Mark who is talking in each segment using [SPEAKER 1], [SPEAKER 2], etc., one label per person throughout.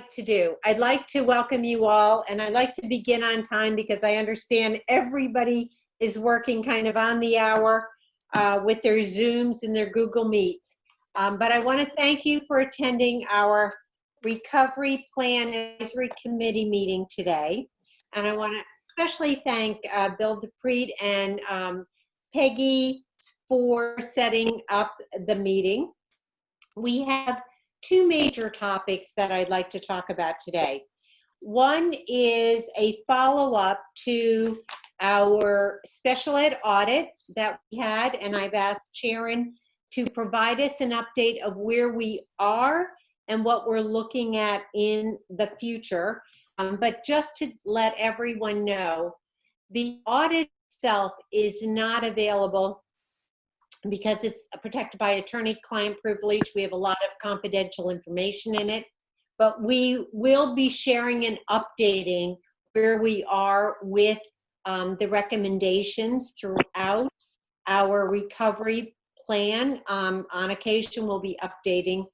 [SPEAKER 1] like to do. I'd like to welcome you all, and I'd like to begin on time because I understand everybody is working kind of on the hour with their Zooms and their Google Meets. But I want to thank you for attending our Recovery Plan Advisory Committee meeting today. And I want to especially thank Bill DePreet and Peggy for setting up the meeting. We have two major topics that I'd like to talk about today. One is a follow-up to our special ed audit that we had, and I've asked Sharon to provide us an update of where we are and what we're looking at in the future. But just to let everyone know, the audit itself is not available because it's protected by attorney-client privilege. We have a lot of confidential information in it, but we will be sharing and updating where we are with the recommendations throughout our recovery plan. On occasion, we'll be updating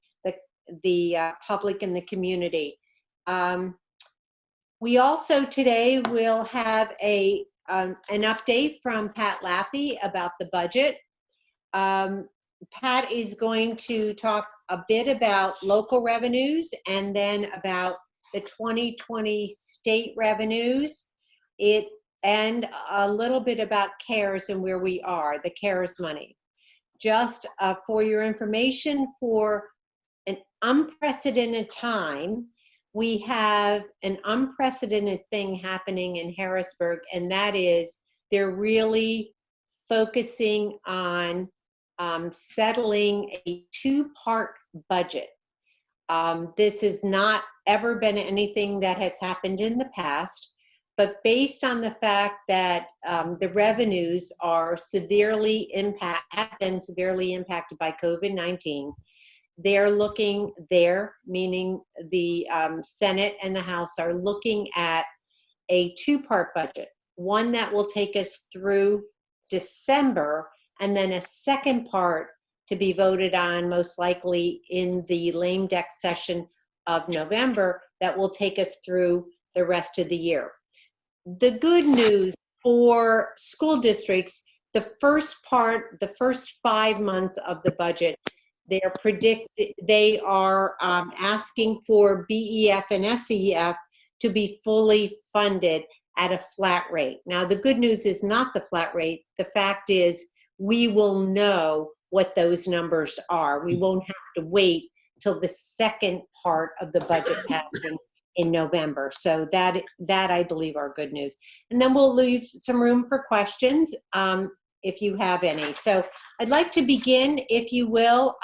[SPEAKER 1] the public and the community. We also today will have an update from Pat Laffey about the budget. Pat is going to talk a bit about local revenues and then about the 2020 state revenues, and a little bit about CARES and where we are, the CARES money. Just for your information, for an unprecedented time, we have an unprecedented thing happening in Harrisburg, and that is they're really focusing on settling a two-part budget. This has not ever been anything that has happened in the past, but based on the fact that the revenues are have been severely impacted by COVID-19, they're looking there, meaning the Senate and the House are looking at a two-part budget, one that will take us through December, and then a second part to be voted on most likely in the lame duck session of November that will take us through the rest of the year. The good news for school districts, the first 5 months of the budget, they are asking for BEF and SEF to be fully funded at a flat rate. Now, the good news is not the flat rate. The fact is we will know what those numbers are. We won't have to wait till the second part of the budget passing in November. So that I believe are good news. And then we'll leave some room for questions if you have any. So I'd like to begin, if you will,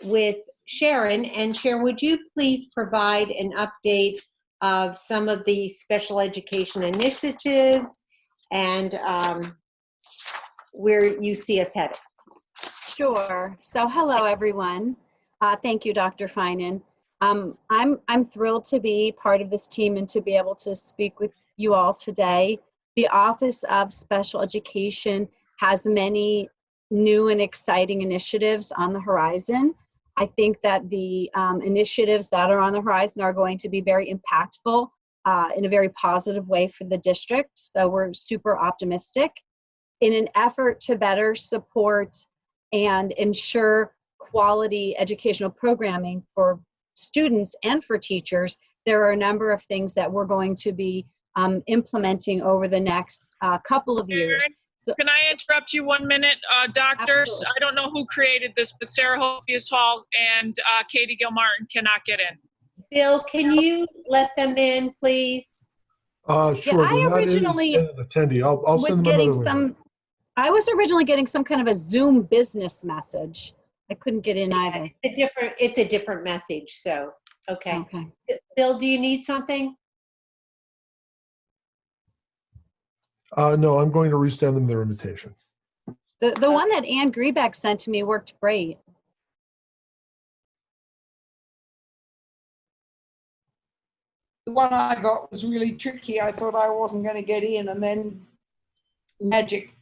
[SPEAKER 1] with Sharon. And Sharon, would you please provide an update of some of the special education initiatives and where you see us headed?
[SPEAKER 2] Sure. So hello, everyone. Thank you, Dr. Finan. I'm thrilled to be part of this team and to be able to speak with you all today. The Office of Special Education has many new and exciting initiatives on the horizon. I think that the initiatives that are on the horizon are going to be very impactful in a very positive way for the district. So we're super optimistic. In an effort to better support and ensure quality educational programming for students and for teachers, there are a number of things that we're going to be implementing over the next couple of years. So,
[SPEAKER 3] can I interrupt you 1 minute, doctors?
[SPEAKER 2] Absolutely.
[SPEAKER 3] I don't know who created this, but Sarah Hofius Hall and Katie Gilmartin cannot get in.
[SPEAKER 1] Bill, can you let them in, please?
[SPEAKER 4] Sure.
[SPEAKER 2] Yeah, I originally
[SPEAKER 4] an attendee. I'll
[SPEAKER 2] was
[SPEAKER 4] send them
[SPEAKER 2] getting
[SPEAKER 4] another link.
[SPEAKER 2] I was originally getting some kind of a Zoom business message. I couldn't get in either.
[SPEAKER 1] It's a different message, so, okay.
[SPEAKER 2] Okay.
[SPEAKER 1] Bill, do you need something?
[SPEAKER 4] No, I'm going to resend them their invitation.
[SPEAKER 2] The one that Ann Grebeck sent to me worked great.
[SPEAKER 5] The one I got was really tricky. I thought I wasn't going to get in, and then magic.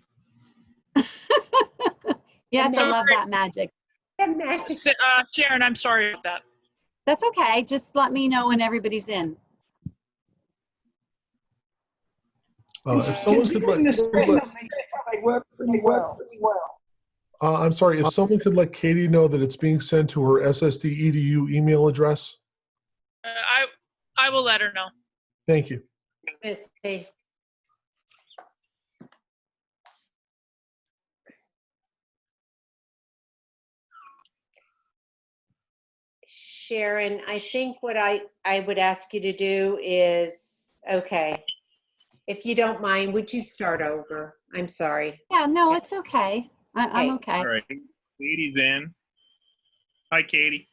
[SPEAKER 2] You have to love that magic.
[SPEAKER 3] Sharon, I'm sorry about that.
[SPEAKER 2] That's okay. Just let me know when everybody's in.
[SPEAKER 4] If someone could
[SPEAKER 5] Considering the stress
[SPEAKER 4] let,
[SPEAKER 5] on these, they work pretty well.
[SPEAKER 4] I'm sorry, if someone could let Katie know that it's being sent to her SSD EDU email address.
[SPEAKER 3] I will let her know.
[SPEAKER 4] Thank you.
[SPEAKER 1] Missy. Sharon, I think what I would ask you to do is, okay, if you don't mind, would you start over? I'm sorry.
[SPEAKER 2] Yeah, no, it's okay. I'm okay.
[SPEAKER 6] All right. Katie's in. Hi, Katie.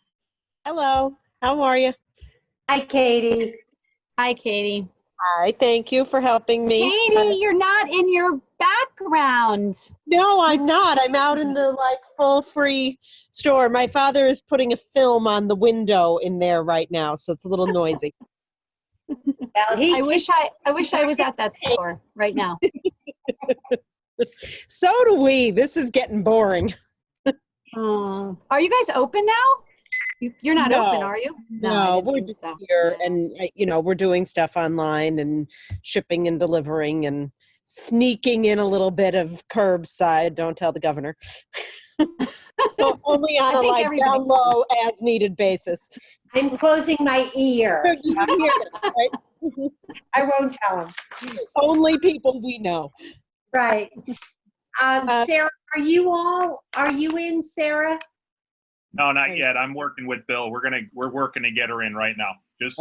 [SPEAKER 7] Hello, how are you?
[SPEAKER 1] Hi, Katie.
[SPEAKER 2] Hi, Katie.
[SPEAKER 7] Hi, thank you for helping me.
[SPEAKER 2] Katie, you're not in your background.
[SPEAKER 7] No, I'm not. I'm out in the full free store. My father is putting a film on the window in there right now, so it's a little noisy.
[SPEAKER 1] Well,
[SPEAKER 2] I wish I was at that store right now.
[SPEAKER 7] So do we. This is getting boring.
[SPEAKER 2] Are you guys open now? You're not
[SPEAKER 7] No.
[SPEAKER 2] open, are you? I
[SPEAKER 7] No,
[SPEAKER 2] didn't
[SPEAKER 7] we're
[SPEAKER 2] think
[SPEAKER 7] just
[SPEAKER 2] so.
[SPEAKER 7] here, and we're doing stuff online and shipping and delivering and sneaking in a little bit of curbside. Don't tell the governor. Well, only on
[SPEAKER 2] I
[SPEAKER 7] a
[SPEAKER 2] think
[SPEAKER 7] down
[SPEAKER 2] everybody-
[SPEAKER 7] low as needed basis.
[SPEAKER 1] I'm closing my ear.
[SPEAKER 7] You hear that, right?
[SPEAKER 1] I won't tell him.
[SPEAKER 7] Only people we know.
[SPEAKER 1] Right. Sarah, are you in, Sarah?
[SPEAKER 6] No, not yet. I'm working with Bill. We're working to get her in right now. Just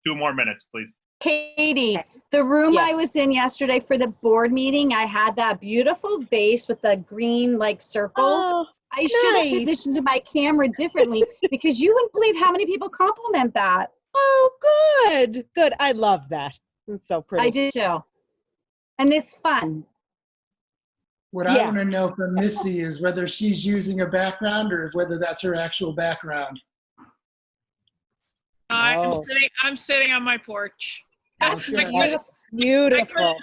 [SPEAKER 6] 2 more minutes, please.
[SPEAKER 2] Katie, the room
[SPEAKER 7] Yeah.
[SPEAKER 2] I was in yesterday for the board meeting, I had that beautiful vase with the green circles.
[SPEAKER 7] Oh,
[SPEAKER 2] I should have
[SPEAKER 7] nice.
[SPEAKER 2] positioned my camera differently because you wouldn't believe how many people compliment that.
[SPEAKER 7] oh, good. Good. I love that. It's so pretty.
[SPEAKER 2] I do too. And it's fun.
[SPEAKER 8] What I
[SPEAKER 7] Yeah.
[SPEAKER 8] want to know from Missy is whether she's using a background or whether that's her actual background.
[SPEAKER 7] Oh.
[SPEAKER 3] I'm sitting on my porch.
[SPEAKER 8] Okay.
[SPEAKER 7] Beautiful.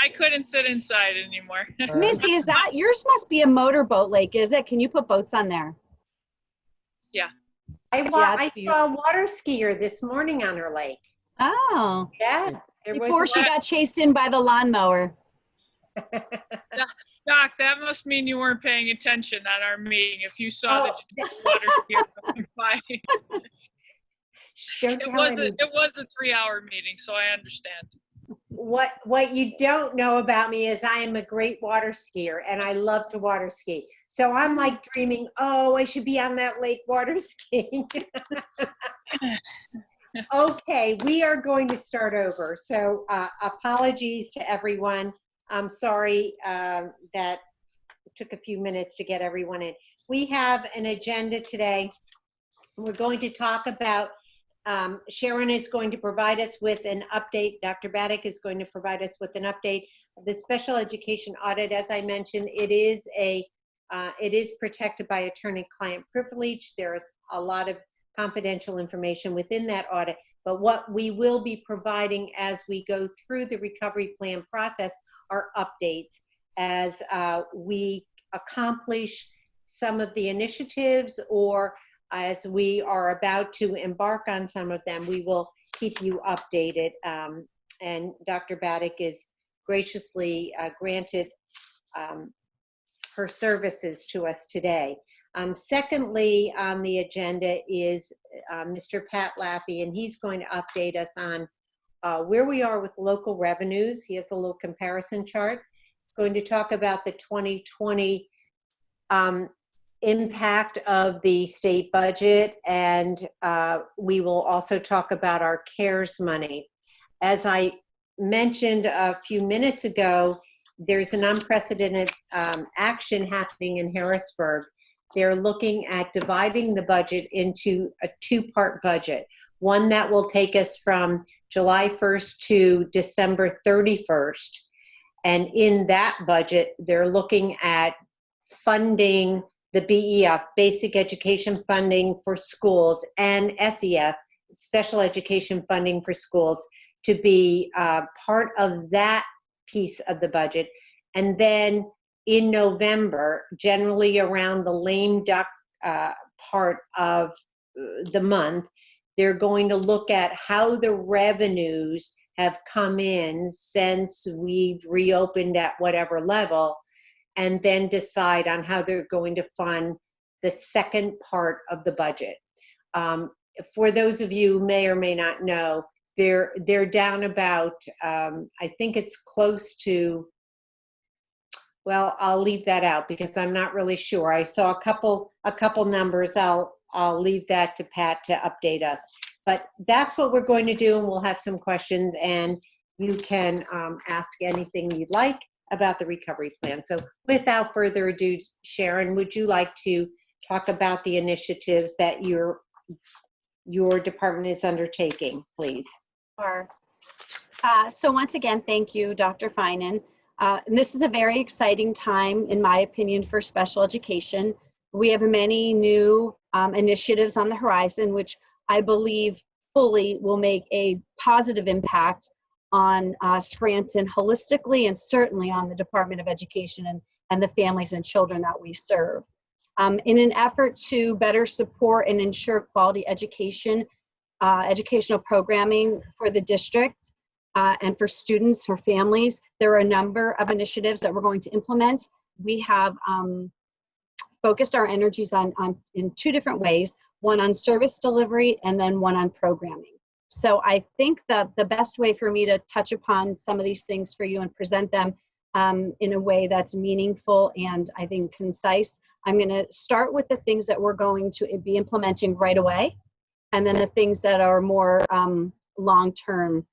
[SPEAKER 3] I couldn't sit inside anymore.
[SPEAKER 2] Missy, is that yours? Must be a motorboat lake, is it? Can you put boats on there?
[SPEAKER 1] I
[SPEAKER 2] it's
[SPEAKER 1] saw a water skier this morning on her lake.
[SPEAKER 2] Oh,
[SPEAKER 1] Yeah. There was
[SPEAKER 2] before she
[SPEAKER 1] one-
[SPEAKER 2] got chased in by the lawnmower.
[SPEAKER 3] Doc, that must mean you weren't paying attention at our meeting. If you saw
[SPEAKER 1] Oh,
[SPEAKER 3] the water here going by.
[SPEAKER 1] Shh, don't
[SPEAKER 3] It
[SPEAKER 1] tell
[SPEAKER 3] was
[SPEAKER 1] anyone.
[SPEAKER 3] it was a 3-hour meeting, so I understand.
[SPEAKER 1] What you don't know about me is I am a great water skier and I love to water ski. So I'm dreaming, oh, I should be on that lake water skiing. Okay, we are going to start over. So apologies to everyone. I'm sorry that it took a few minutes to get everyone in. We have an agenda today. We're going to talk about Sharon is going to provide us with an update. Dr. Baddick is going to provide us with an update of the special education audit. As I mentioned, it is protected by attorney-client privilege. There is a lot of confidential information within that audit, but what we will be providing as we go through the recovery plan process are updates as we accomplish some of the initiatives, or as we are about to embark on some of them, we will keep you updated. And Dr. Baddick is graciously granted her services to us today. Secondly, on the agenda is Mr. Pat Laffey, and he's going to update us on where we are with local revenues. He has a little comparison chart. He's going to talk about the 2020 impact of the state budget, and we will also talk about our CARES money. As I mentioned a few minutes ago, there's an unprecedented action happening in Harrisburg. They're looking at dividing the budget into a 2-part budget, one that will take us from July 1st to December 31st. And in that budget, they're looking at funding the BEF, basic education funding for schools, and SEF, special education funding for schools, to be part of that piece of the budget. And then in November, generally around the lame duck part of the month, they're going to look at how the revenues have come in since we've reopened at whatever level, and then decide on how they're going to fund the second part of the budget. For those of you who may or may not know, they're down about, I think it's close to, well, I'll leave that out because I'm not really sure. I saw a couple numbers. I'll leave that to Pat to update us. But that's what we're going to do, and we'll have some questions, and you can ask anything you'd like about the recovery plan. So without further ado, Sharon, would you like to talk about the initiatives that your department is undertaking, please?
[SPEAKER 2] Sure. So once again, thank you, Dr. Finan. And this is a very exciting time, in my opinion, for special education. We have many new initiatives on the horizon, which I believe fully will make a positive impact on Scranton holistically, and certainly on the Department of Education and the families and children that we serve. In an effort to better support and ensure quality education, educational programming for the district and for students, for families, there are a number of initiatives that we're going to implement. We have focused our energies in two different ways, one on service delivery and then one on programming. So I think that the best way for me to touch upon some of these things for you and present them in a way that's meaningful and I think concise, I'm going to start with the things that we're going to be implementing right away, and then the things that are more long-term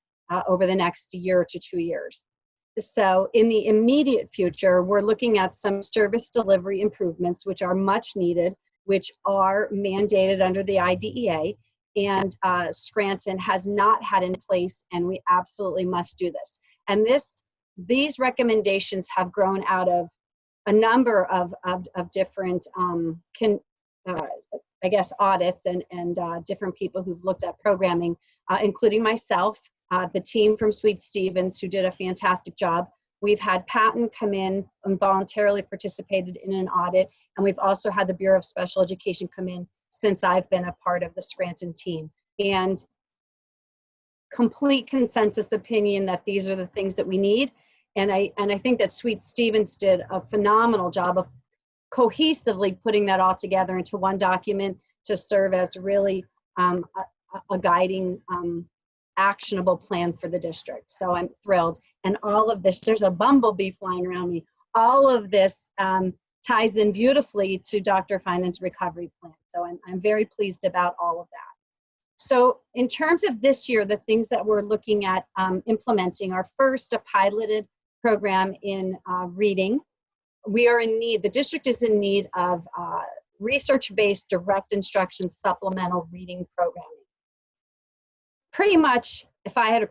[SPEAKER 2] over the next year to 2 years. So in the immediate future, we're looking at some service delivery improvements, which are much needed, which are mandated under the IDEA, and Scranton has not had in place, and we absolutely must do this. And these recommendations have grown out of a number of different, I guess, audits and different people who've looked at programming, including myself, the team from Sweet Stevens, who did a fantastic job. We've had Patton come in and voluntarily participated in an audit, and we've also had the Bureau of Special Education come in since I've been a part of the Scranton team. And complete consensus opinion that these are the things that we need. And I think that Sweet Stevens did a phenomenal job of cohesively putting that all together into one document to serve as really a guiding, actionable plan for the district. So I'm thrilled. And all of this, there's a bumblebee flying around me. All of this ties in beautifully to Dr. Finan's recovery plan. So I'm very pleased about all of that. So in terms of this year, the things that we're looking at implementing are first a piloted program in reading. We are in need, the district is in need of research-based direct instruction supplemental reading programming. Pretty much, if I had to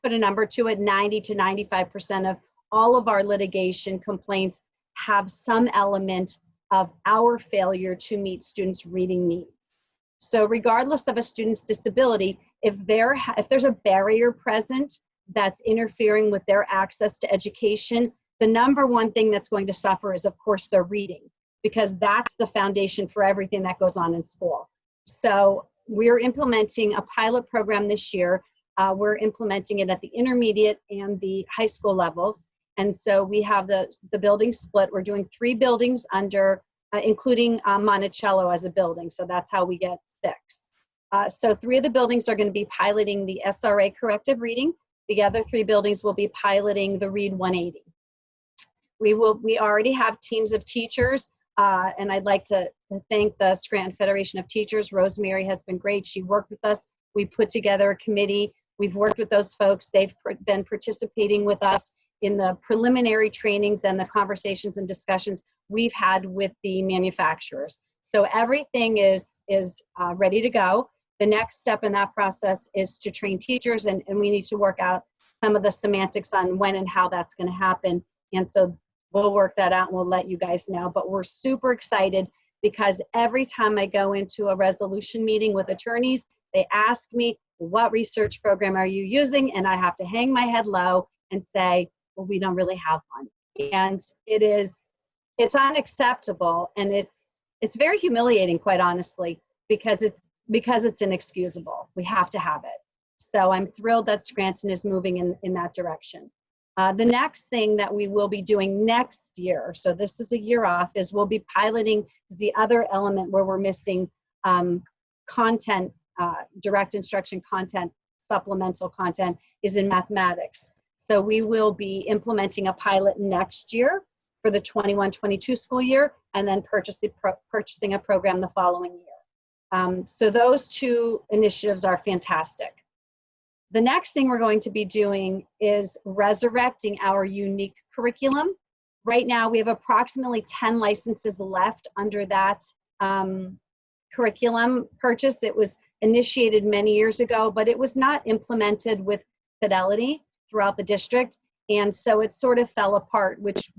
[SPEAKER 2] put a number to it, 90 to 95% of all of our litigation complaints have some element of our failure to meet students' reading needs. So regardless of a student's disability, if there's a barrier present that's interfering with their access to education, the number one thing that's going to suffer is, of course, their reading, because that's the foundation for everything that goes on in school. So we're implementing a pilot program this year. We're implementing it at the intermediate and the high school levels. And so we have the building split. We're doing 3 buildings under, including Monticello as a building. So that's how we get 6. So 3 of the buildings are going to be piloting the SRA corrective reading. The other 3 buildings will be piloting the Read 180. We already have teams of teachers, and I'd like to thank the Scranton Federation of Teachers. Rosemary has been great. She worked with us. We put together a committee. We've worked with those folks. They've been participating with us in the preliminary trainings and the conversations and discussions we've had with the manufacturers. So everything is ready to go. The next step in that process is to train teachers, and we need to work out some of the semantics on when and how that's going to happen. And so we'll work that out and we'll let you guys know. But we're super excited because every time I go into a resolution meeting with attorneys, they ask me, what research program are you using? And I have to hang my head low and say, well, we don't really have one. And it's unacceptable. And it's very humiliating, quite honestly, because because it's inexcusable. We have to have it. So I'm thrilled that Scranton is moving in that direction. The next thing that we will be doing next year, so this is a year off, is we'll be piloting the other element where we're missing content, direct instruction content, supplemental content is in mathematics. So we will be implementing a pilot next year for the 21-22 school year, and then purchasing a program the following year. So those two initiatives are fantastic. The next thing we're going to be doing is resurrecting our unique curriculum. Right now, we have approximately 10 licenses left under that curriculum purchase. It was initiated many years ago, but it was not implemented with fidelity throughout the district. And so it sort of fell apart, which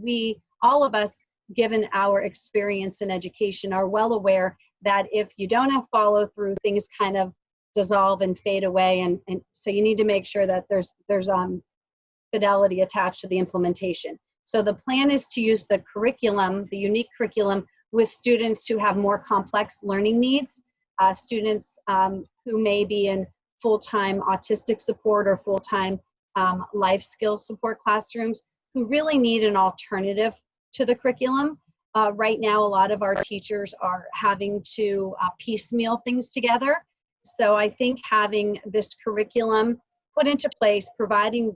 [SPEAKER 2] all of us, given our experience in education, are well aware that if you don't have follow through, things kind of dissolve and fade away. And so you need to make sure that there's fidelity attached to the implementation. So the plan is to use the curriculum, the unique curriculum, with students who have more complex learning needs, students who may be in full-time autistic support or full-time life skills support classrooms, who really need an alternative to the curriculum. Right now, a lot of our teachers are having to piecemeal things together. So I think having this curriculum put into place, providing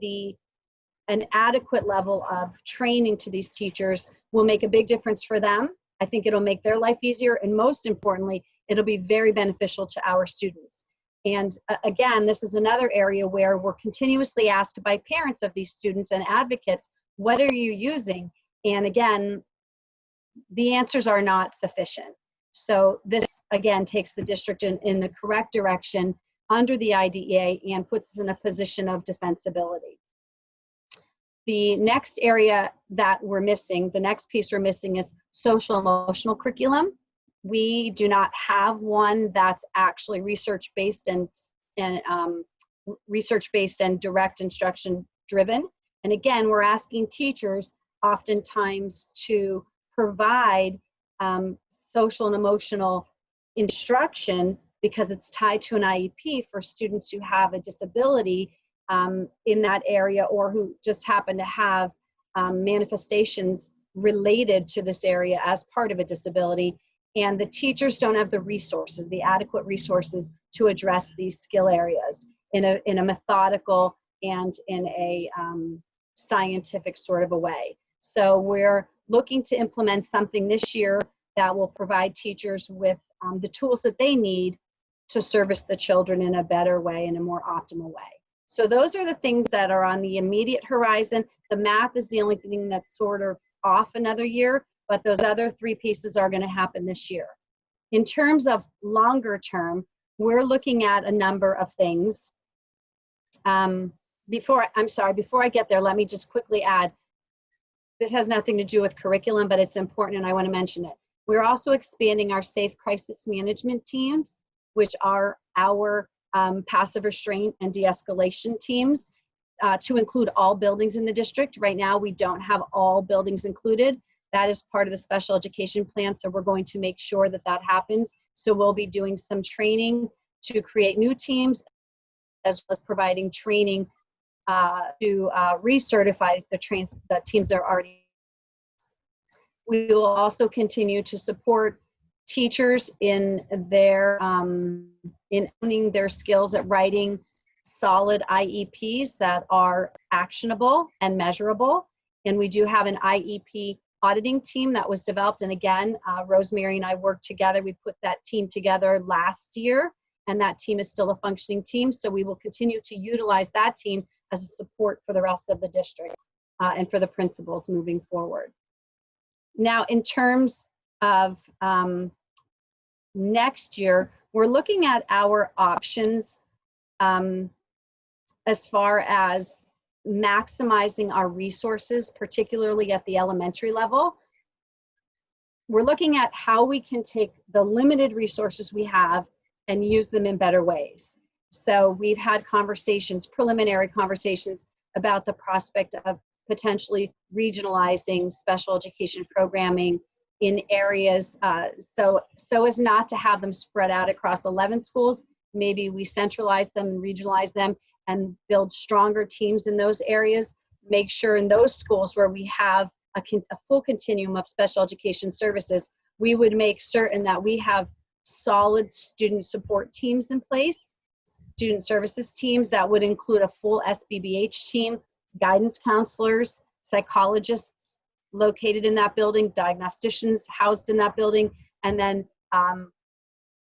[SPEAKER 2] an adequate level of training to these teachers, will make a big difference for them. I think it'll make their life easier, and most importantly, it'll be very beneficial to our students. And again, this is another area where we're continuously asked by parents of these students and advocates, what are you using? And again, the answers are not sufficient. So this, again, takes the district in the correct direction under the IDEA and puts us in a position of defensibility. The next area that we're missing, the next piece we're missing, is social emotional curriculum. We do not have one that's actually research-based and direct instruction driven. And again, we're asking teachers oftentimes to provide social and emotional instruction because it's tied to an IEP for students who have a disability in that area, or who just happen to have manifestations related to this area as part of a disability. And the teachers don't have the resources, the adequate resources, to address these skill areas in a methodical and in a scientific sort of a way. So we're looking to implement something this year that will provide teachers with the tools that they need to service the children in a better way, in a more optimal way. So those are the things that are on the immediate horizon. The math is the only thing that's sort of off another year, but those other three pieces are going to happen this year. In terms of longer term, we're looking at a number of things. Before I get there, let me just quickly add, this has nothing to do with curriculum, but it's important and I want to mention it. We're also expanding our safe crisis management teams, which are our passive restraint and de-escalation teams, to include all buildings in the district. Right now, we don't have all buildings included. That is part of the special education plan, so we're going to make sure that that happens. So we'll be doing some training to create new teams, as well as providing training to recertify the teams that are already. We will also continue to support teachers in their in owning their skills at writing solid IEPs that are actionable and measurable. And we do have an IEP auditing team that was developed. And again, Rosemary and I worked together. We put that team together last year, and that team is still a functioning team. So we will continue to utilize that team as a support for the rest of the district and for the principals moving forward. Now, in terms of next year, we're looking at our options as far as maximizing our resources, particularly at the elementary level. We're looking at how we can take the limited resources we have and use them in better ways. So we've had conversations, preliminary conversations, about the prospect of potentially regionalizing special education programming in areas so as not to have them spread out across 11 schools. Maybe we centralize them and regionalize them and build stronger teams in those areas. Make sure in those schools where we have a full continuum of special education services, we would make certain that we have solid student support teams in place, student services teams that would include a full SBBH team, guidance counselors, psychologists located in that building, diagnosticians housed in that building, and then,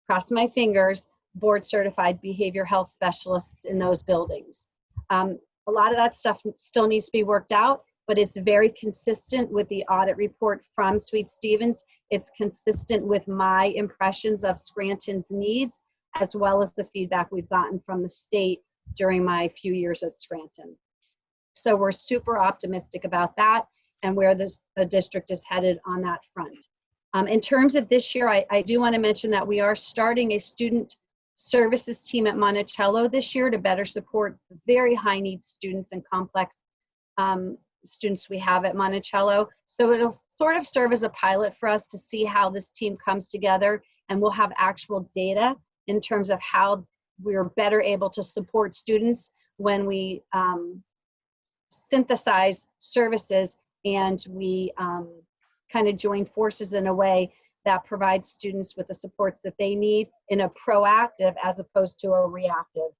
[SPEAKER 2] cross my fingers, board certified behavior health specialists in those buildings. A lot of that stuff still needs to be worked out, but it's very consistent with the audit report from Sweet Stevens. It's consistent with my impressions of Scranton's needs, as well as the feedback we've gotten from the state during my few years at Scranton. So we're super optimistic about that and where the district is headed on that front. In terms of this year, I do want to mention that we are starting a student services team at Monticello this year to better support very high needs students and complex students we have at Monticello. So it'll sort of serve as a pilot for us to see how this team comes together, and we'll have actual data in terms of how we're better able to support students when we synthesize services and we kind of join forces in a way that provides students with the supports that they need in a proactive as opposed to a reactive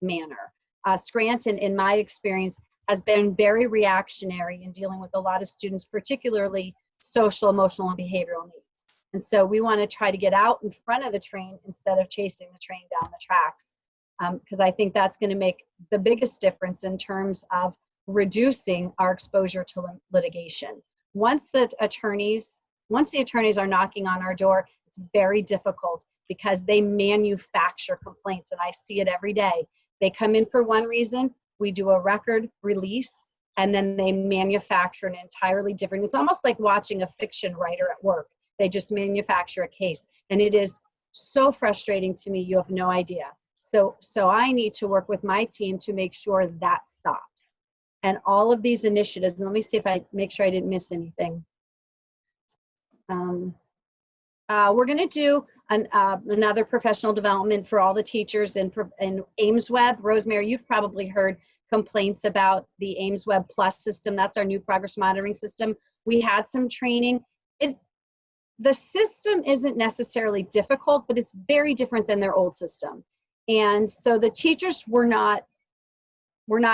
[SPEAKER 2] manner. Scranton, in my experience, has been very reactionary in dealing with a lot of students, particularly social, emotional, and behavioral needs. And so we want to try to get out in front of the train instead of chasing the train down the tracks, because I think that's going to make the biggest difference in terms of reducing our exposure to litigation. Once the attorneys are knocking on our door, it's very difficult because they manufacture complaints, and I see it every day. They come in for one reason, we do a record release, and then they manufacture an entirely different, it's almost like watching a fiction writer at work. They just manufacture a case, and it is so frustrating to me, you have no idea. So I need to work with my team to make sure that stops. And all of these initiatives, and let me see if I make sure I didn't miss anything. We're going to do another professional development for all the teachers in AimsWeb. Rosemary, you've probably heard complaints about the AimsWeb Plus system. That's our new progress monitoring system. We had some training. The system isn't necessarily difficult, but it's very different than their old system. And so the teachers were not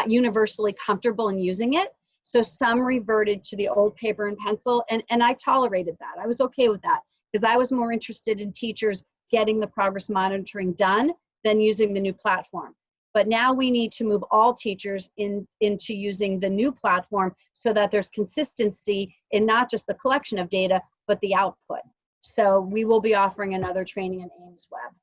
[SPEAKER 2] universally comfortable in using it. So some reverted to the old paper and pencil, and I tolerated that. I was okay with that because I was more interested in teachers getting the progress monitoring done than using the new platform. But now we need to move all teachers into using the new platform so that there's consistency in not just the collection of data, but the output. So we will be offering another training in AimsWeb.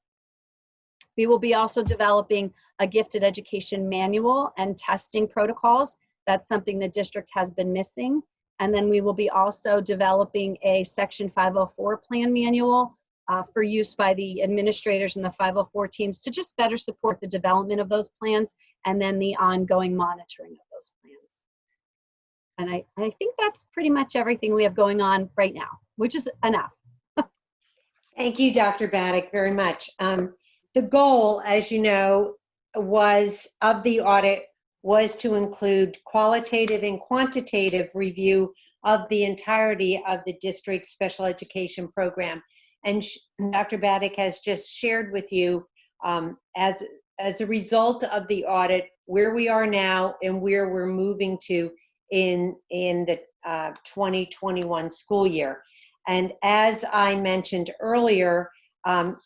[SPEAKER 2] We will be also developing a gifted education manual and testing protocols. That's something the district has been missing. And then we will be also developing a Section 504 plan manual for use by the administrators and the 504 teams to just better support the development of those plans and then the ongoing monitoring of those plans. And I think that's pretty much everything we have going on right now, which is enough.
[SPEAKER 1] Thank you, Dr. Baddick, very much. The goal, as you know, of the audit was to include qualitative and quantitative review of the entirety of the district's special education program. And Dr. Baddick has just shared with you, as a result of the audit, where we are now and where we're moving to in the 2021 school year. And as I mentioned earlier,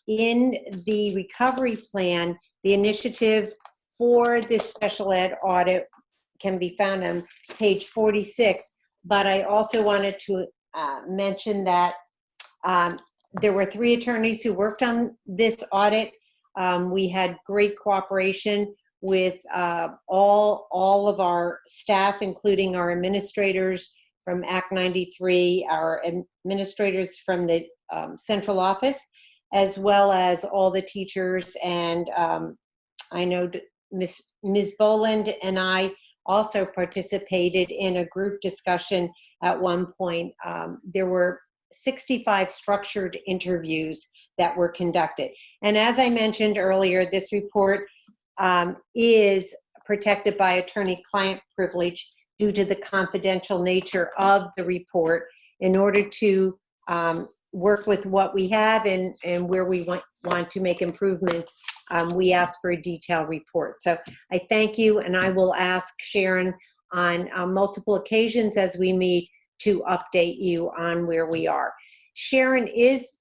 [SPEAKER 1] in the recovery plan, the initiative for this special ed audit can be found on page 46. But I also wanted to mention that there were 3 attorneys who worked on this audit. We had great cooperation with all of our staff, including our administrators from Act 93, our administrators from the central office, as well as all the teachers. And I know Ms. Boland and I also participated in a group discussion at one point. There were 65 structured interviews that were conducted. And as I mentioned earlier, this report is protected by attorney-client privilege due to the confidential nature of the report. In order to work with what we have and where we want to make improvements, we ask for a detailed report. So I thank you, and I will ask Sharon on multiple occasions as we meet to update you on where we are. Sharon is,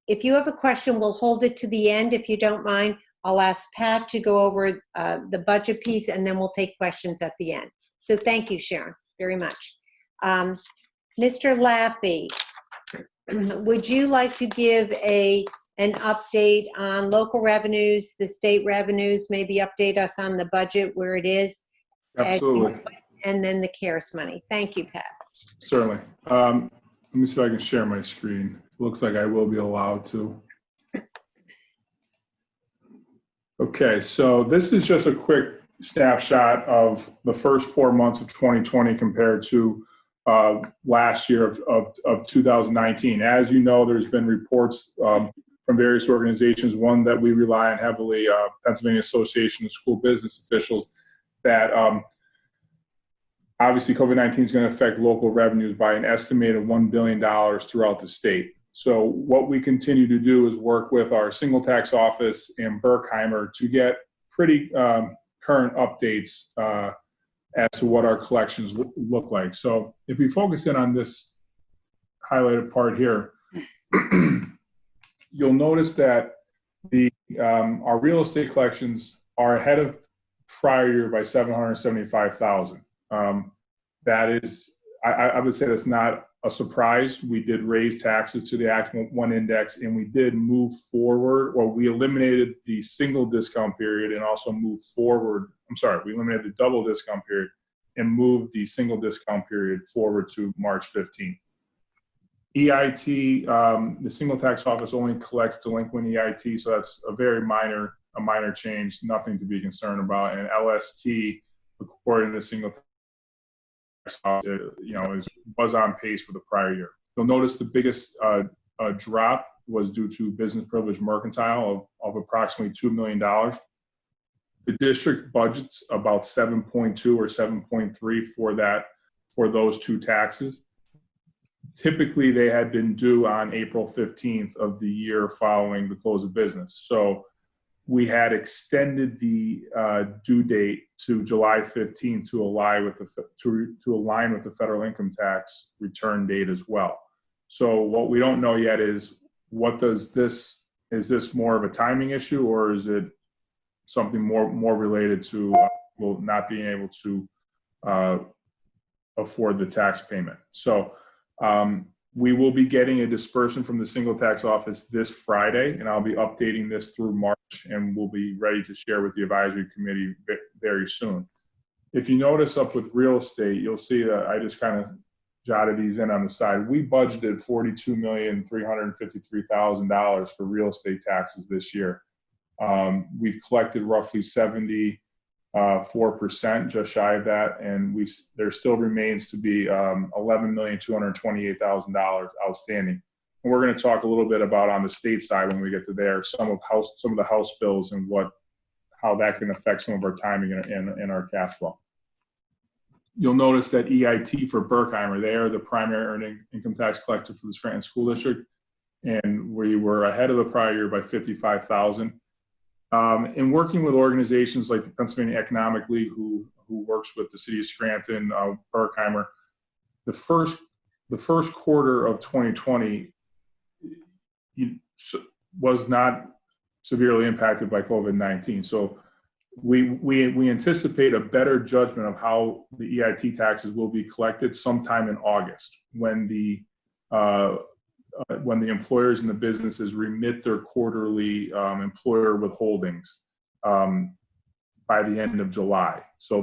[SPEAKER 1] if you have a question, we'll hold it to the end if you don't mind. I'll ask Pat to go over the budget piece, and then we'll take questions at the end. So thank you, Sharon, very much. Mr. Laffey, would you like to give an update on local revenues, the state revenues, maybe update us on the budget, where it is?
[SPEAKER 9] Absolutely.
[SPEAKER 1] And then the CARES money. Thank you, Pat.
[SPEAKER 9] Certainly. Let me see if I can share my screen. Looks like I will be allowed to. Okay, so this is just a quick snapshot of the first 4 months of 2020 compared to last year of 2019. As you know, there's been reports from various organizations, one that we rely on heavily, Pennsylvania Association of School Business Officials, that obviously COVID-19 is going to affect local revenues by an estimated $1 billion throughout the state. So what we continue to do is work with our single tax office in Berkheimer to get pretty current updates as to what our collections look like. So if we focus in on this highlighted part here, you'll notice that our real estate collections are ahead of prior year by $775,000. That is, I would say that's not a surprise. We did raise taxes to the Act 1 index, and we did move forward, or we eliminated the single discount period and also moved forward. We eliminated the double discount period and moved the single discount period forward to March 15th. EIT, the single tax office only collects delinquent EIT, so that's a very minor change, nothing to be concerned about. And LST, according to the single tax office, was on pace for the prior year. You'll notice the biggest drop was due to business privilege mercantile of approximately $2 million. The district budgets about 7.2 or 7.3 for those two taxes. Typically, they had been due on April 15th of the year following the close of business. So we had extended the due date to July 15th to align with the federal income tax return date as well. So what we don't know yet is is this more of a timing issue, or is it something more related to not being able to afford the tax payment? So we will be getting a disbursement from the single tax office this Friday, and I'll be updating this through March, and we'll be ready to share with the advisory committee very soon. If you notice up with real estate, you'll see that I just kind of jotted these in on the side. We budgeted $42,353,000 for real estate taxes this year. We've collected roughly 74%, just shy of that, and there still remains to be $11,228,000 outstanding. And we're going to talk a little bit about on the state side when we get to there some of the House bills and how that can affect some of our timing and our cash flow. You'll notice that EIT for Berkheimer, they are the primary earning income tax collector for the Scranton School District, and we were ahead of the prior year by $55,000. In working with organizations like the Pennsylvania Economic League, who works with the city of Scranton, Berkheimer, the first quarter of 2020 was not severely impacted by COVID-19. So we anticipate a better judgment of how the EIT taxes will be collected sometime in August, when the employers and the businesses remit their quarterly employer withholdings by the end of July. So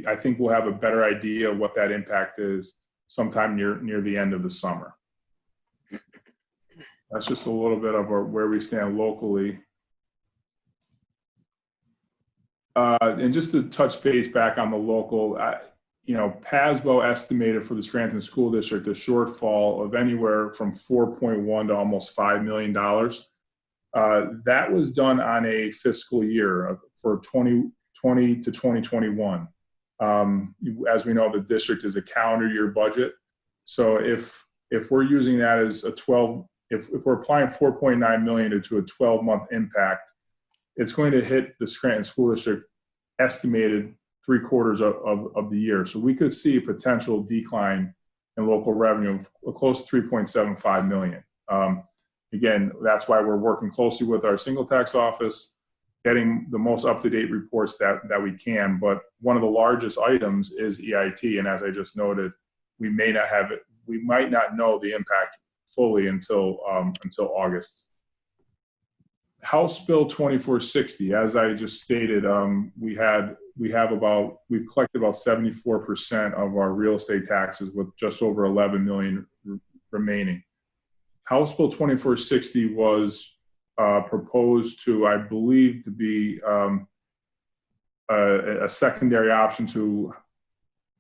[SPEAKER 9] I think we'll have a better idea of what that impact is sometime near the end of the summer. That's just a little bit of where we stand locally. And just to touch base back on the local, PASBO estimated for the Scranton School District a shortfall of anywhere from 4.1 to almost $5 million. That was done on a fiscal year for 2020 to 2021. As we know, the district is a calendar year budget. So if we're using that as a 12, if we're applying 4.9 million to a 12-month impact, it's going to hit the Scranton School District estimated 3/4 of the year. So we could see a potential decline in local revenue of close to 3.75 million. Again, that's why we're working closely with our single tax office, getting the most up-to-date reports that we can. But one of the largest items is EIT, and as I just noted, we may not have it. We might not know the impact fully until August. House Bill 2460, as I just stated, we've collected about 74% of our real estate taxes, with just over 11 million remaining. House Bill 2460 was proposed to, I believe, to be a secondary option to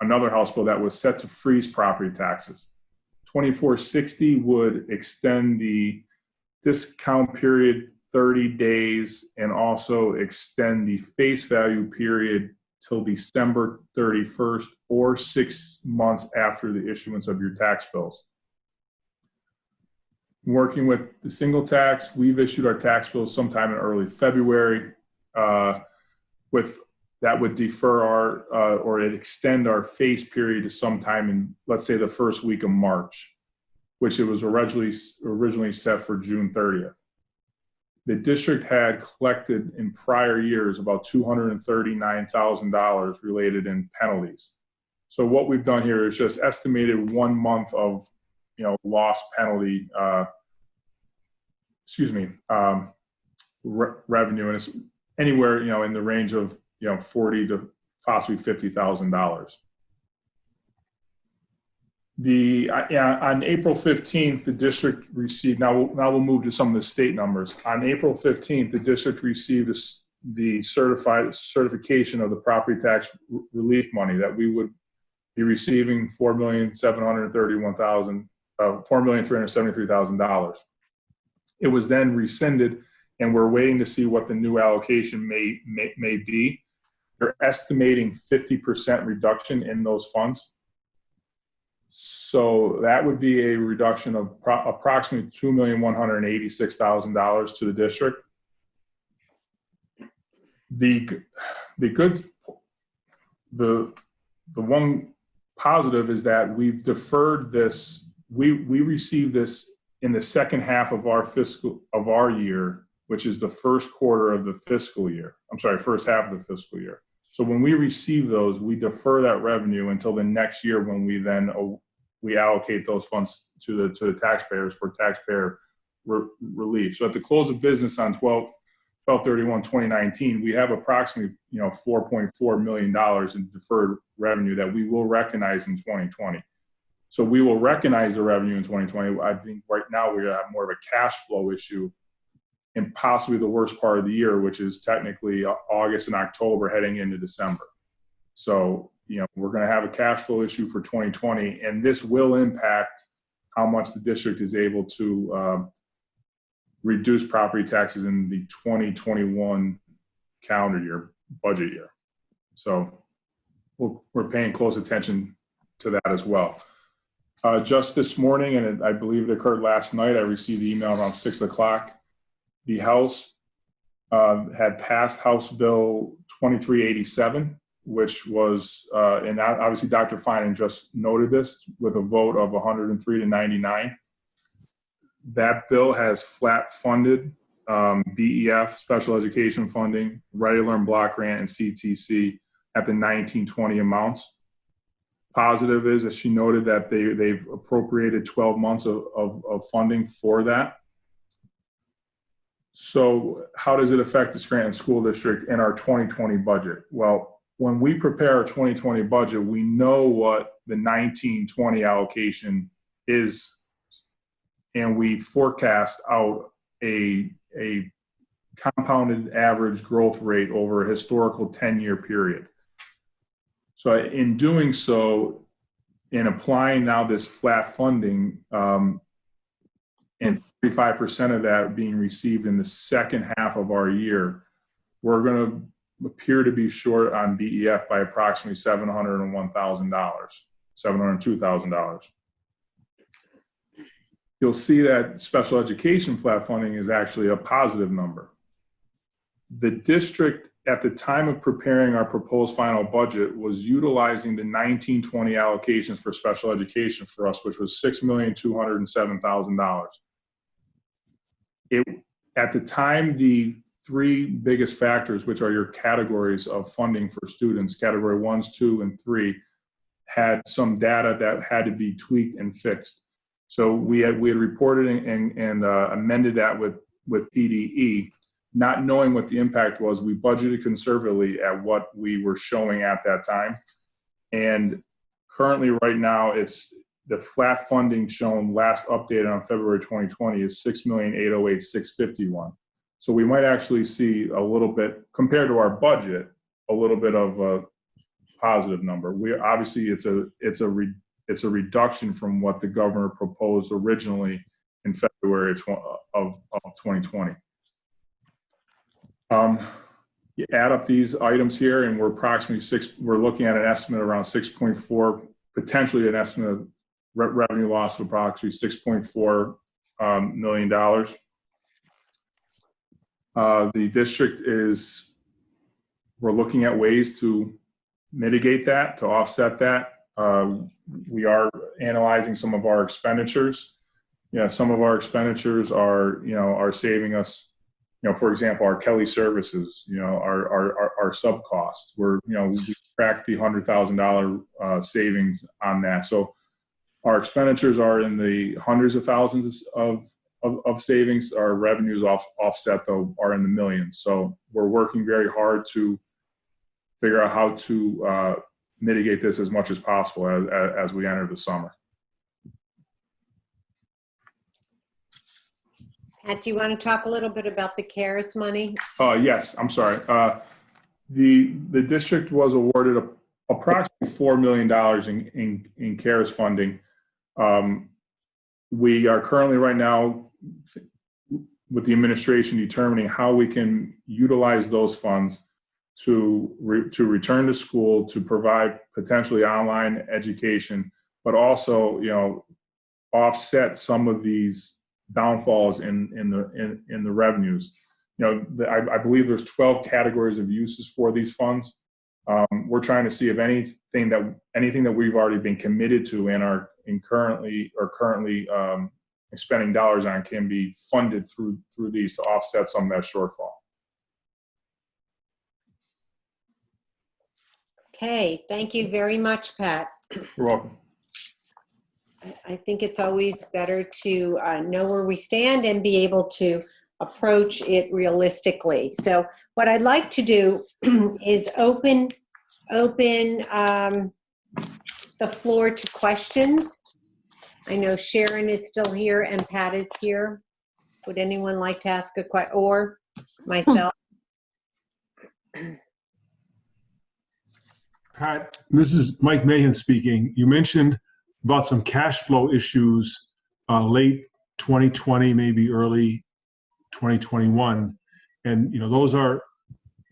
[SPEAKER 9] another House bill that was set to freeze property taxes. 2460 would extend the discount period 30 days and also extend the face value period till December 31st or 6 months after the issuance of your tax bills. Working with the single tax, we've issued our tax bills sometime in early February. That would defer our, or it extend our face period to sometime in, let's say, the first week of March, which it was originally set for June 30th. The district had collected in prior years about $239,000 related in penalties. So what we've done here is just estimated 1 month of, lost penalty, revenue, and it's anywhere, in the range of, $40,000 to possibly $50,000. On April 15th, the district received, now we'll move to some of the state numbers. On April 15th, the district received the certification of the property tax relief money that we would be receiving $4,373,000. It was then rescinded, and we're waiting to see what the new allocation may be. They're estimating 50% reduction in those funds. So that would be a reduction of approximately $2,186,000 to the district. The one positive is that we've deferred this. We received this in the second half of our year, which is the first quarter of the fiscal year. First half of the fiscal year. So when we receive those, we defer that revenue until the next year, when we allocate those funds to the taxpayers for taxpayer relief. So at the close of business on 12/31/2019, we have approximately $4.4 million in deferred revenue that we will recognize in 2020. So we will recognize the revenue in 2020. I think right now we have more of a cash flow issue in possibly the worst part of the year, which is technically August and October heading into December. So, we're going to have a cash flow issue for 2020, and this will impact how much the district is able to reduce property taxes in the 2021 calendar year, budget year. So we're paying close attention to that as well. Just this morning, and I believe it occurred last night, I received the email around 6 o'clock. The House had passed House Bill 2387, which was, and obviously Dr. Finan just noted this, with a vote of 103 to 99. That bill has flat funded BEF, special education funding, Ready to Learn block grant, and CTC at the 1920 amounts. Positive is, as she noted, that they've appropriated 12 months of funding for that. So how does it affect the Scranton School District in our 2020 budget? Well, when we prepare our 2020 budget, we know what the 1920 allocation is, and we forecast out a compounded average growth rate over a historical 10-year period. So in doing so, in applying now this flat funding, and 35% of that being received in the second half of our year, we're going to appear to be short on BEF by approximately $701,000, $702,000. You'll see that special education flat funding is actually a positive number. The district, at the time of preparing our proposed final budget, was utilizing the 19-20 allocations for special education for us, which was $6,207,000. At the time, the three biggest factors, which are your categories of funding for students, category 1, 2, and 3, had some data that had to be tweaked and fixed. So we had reported and amended that with PDE. Not knowing what the impact was, we budgeted conservatively at what we were showing at that time. And currently right now, it's the flat funding shown last updated on February 2020 is $6,808,651. So we might actually see a little bit, compared to our budget, a little bit of a positive number. We obviously it's a reduction from what the governor proposed originally in February of 2020. You add up these items here, and we're looking at an estimate around 6.4, potentially an estimate of revenue loss of approximately $6.4 million. The district we're looking at ways to mitigate that, to offset that. We are analyzing some of our expenditures. Some of our expenditures are saving us. For example, our Kelly services, our sub costs. We tracked the $100,000 savings on that. So our expenditures are in the hundreds of thousands of savings. Our revenues offset though are in the millions. So we're working very hard to figure out how to mitigate this as much as possible as we enter the summer.
[SPEAKER 1] Pat, do you want to talk a little bit about the CARES money?
[SPEAKER 9] Yes, I'm sorry. The district was awarded approximately $4 million in CARES funding. We are currently right now with the administration determining how we can utilize those funds to return to school, to provide potentially online education, but also offset some of these downfalls in the revenues. I believe there's 12 categories of uses for these funds. We're trying to see if anything that we've already been committed to and are currently expending dollars on can be funded through these to offset some of that shortfall.
[SPEAKER 1] Okay, thank you very much, Pat.
[SPEAKER 9] You're welcome.
[SPEAKER 1] I think it's always better to know where we stand and be able to approach it realistically. So what I'd like to do is open the floor to questions. I know Sharon is still here and Pat is here. Would anyone like to ask a question, or myself?
[SPEAKER 10] Pat, this is Mike Mahan speaking. You mentioned about some cash flow issues late 2020, maybe early 2021. And those are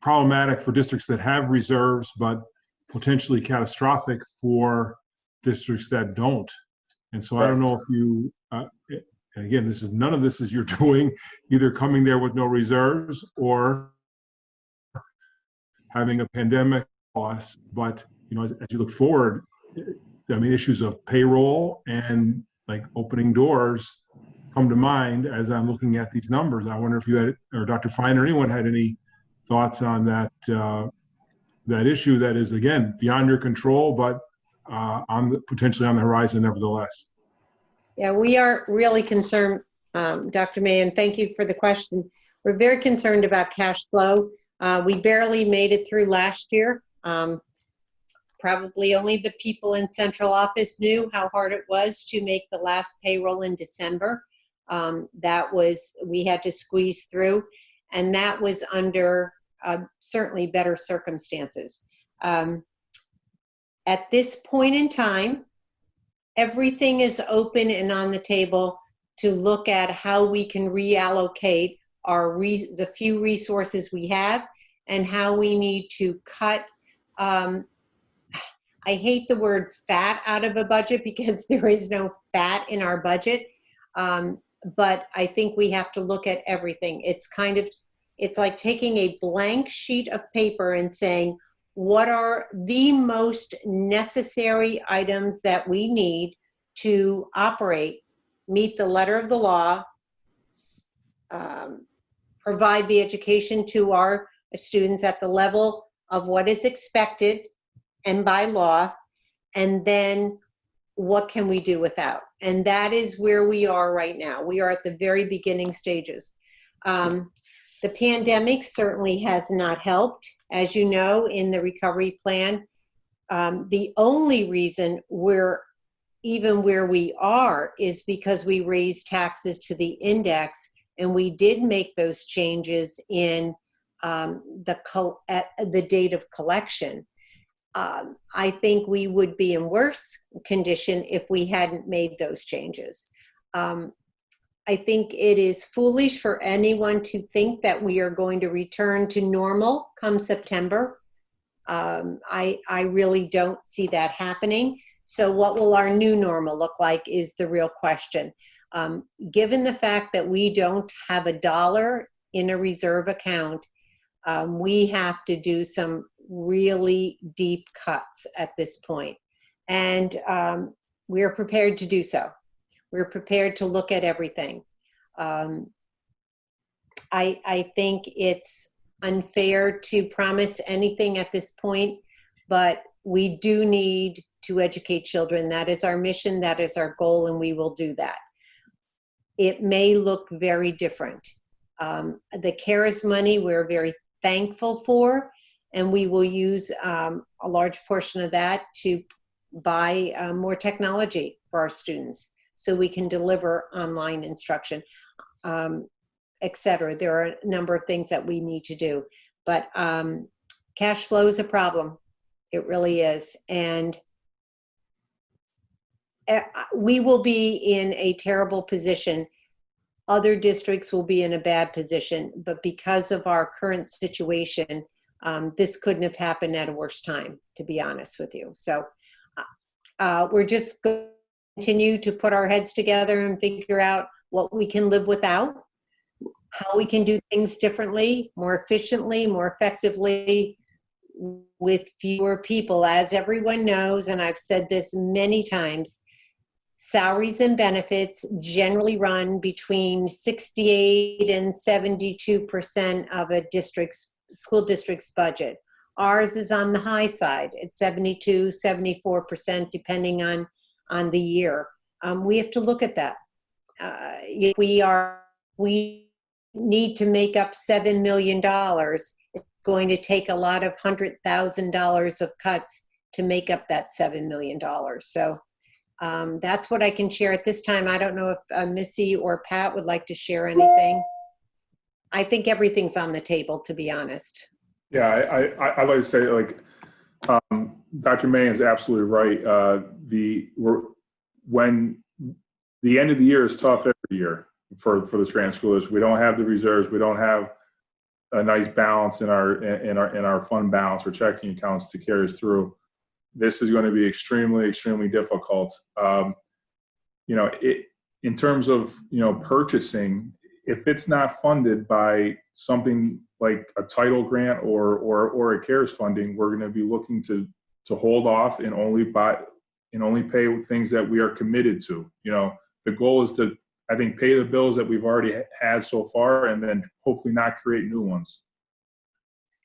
[SPEAKER 10] problematic for districts that have reserves, but potentially catastrophic for districts that don't. And so I don't know if you, and again, none of this is you're doing, either coming there with no reserves or having a pandemic loss. But as you look forward, issues of payroll and like opening doors come to mind as I'm looking at these numbers. I wonder if you had, or Dr. Fine or anyone had any thoughts on that issue that is, again, beyond your control, but potentially on the horizon nevertheless.
[SPEAKER 1] Yeah, we are really concerned, Dr. Mahan. Thank you for the question. We're very concerned about cash flow. We barely made it through last year. Probably only the people in central office knew how hard it was to make the last payroll in December. We had to squeeze through, and that was under certainly better circumstances. at this point in time, everything is open and on the table to look at how we can reallocate the few resources we have and how we need to cut, I hate the word fat out of a budget because there is no fat in our budget. But I think we have to look at everything. It's like taking a blank sheet of paper and saying, what are the most necessary items that we need to operate, meet the letter of the law, provide the education to our students at the level of what is expected and by law, and then what can we do without? And that is where we are right now. We are at the very beginning stages. The pandemic certainly has not helped. As you know, in the recovery plan, the only reason we're even where we are is because we raised taxes to the index, and we did make those changes in at the date of collection. I think we would be in worse condition if we hadn't made those changes. I think it is foolish for anyone to think that we are going to return to normal come September. I really don't see that happening. So what will our new normal look like is the real question. Given the fact that we don't have $1 in a reserve account, we have to do some really deep cuts at this point. And we are prepared to do so. We're prepared to look at everything. I think it's unfair to promise anything at this point, but we do need to educate children. That is our mission, that is our goal, and we will do that. It may look very different. The CARES money we're very thankful for, and we will use a large portion of that to buy more technology for our students so we can deliver online instruction, et cetera. There are a number of things that we need to do, but cash flow is a problem. It really is. And we will be in a terrible position. Other districts will be in a bad position, but because of our current situation, this couldn't have happened at a worse time, to be honest with you. So we're just going to continue to put our heads together and figure out what we can live without, how we can do things differently, more efficiently, more effectively, with fewer people. As everyone knows, and I've said this many times, salaries and benefits generally run between 68 and 72% of a school district's budget. Ours is on the high side at 72, 74%, depending on the year. We have to look at that. We need to make up $7 million. It's going to take a lot of $100,000 of cuts to make up that $7 million. So that's what I can share at this time. I don't know if Missy or Pat would like to share anything. I think everything's on the table, to be honest.
[SPEAKER 9] Yeah, I'd like to say, like, Dr. May is absolutely right. When the end of the year is tough every year for the trans schoolers. We don't have the reserves. We don't have a nice balance in our fund balance or checking accounts to carry us through. This is going to be extremely, extremely difficult. In terms of purchasing, if it's not funded by something like a title grant or a CARES funding, we're going to be looking to hold off and only pay things that we are committed to. The goal is to, I think, pay the bills that we've already had so far, and then hopefully not create new ones.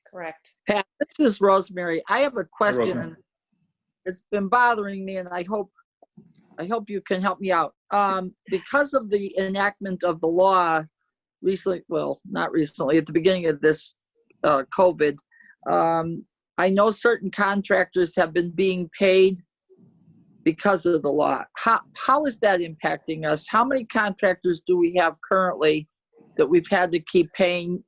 [SPEAKER 1] Correct.
[SPEAKER 11] Pat, this is Rosemary. I have a question, and it's been bothering me, and I hope you can help me out. Because of the enactment of the law recently, well, not recently, at the beginning of this COVID, I know certain contractors have been being paid because of the law. How is that impacting us? How many contractors do we have currently that we've had to keep paying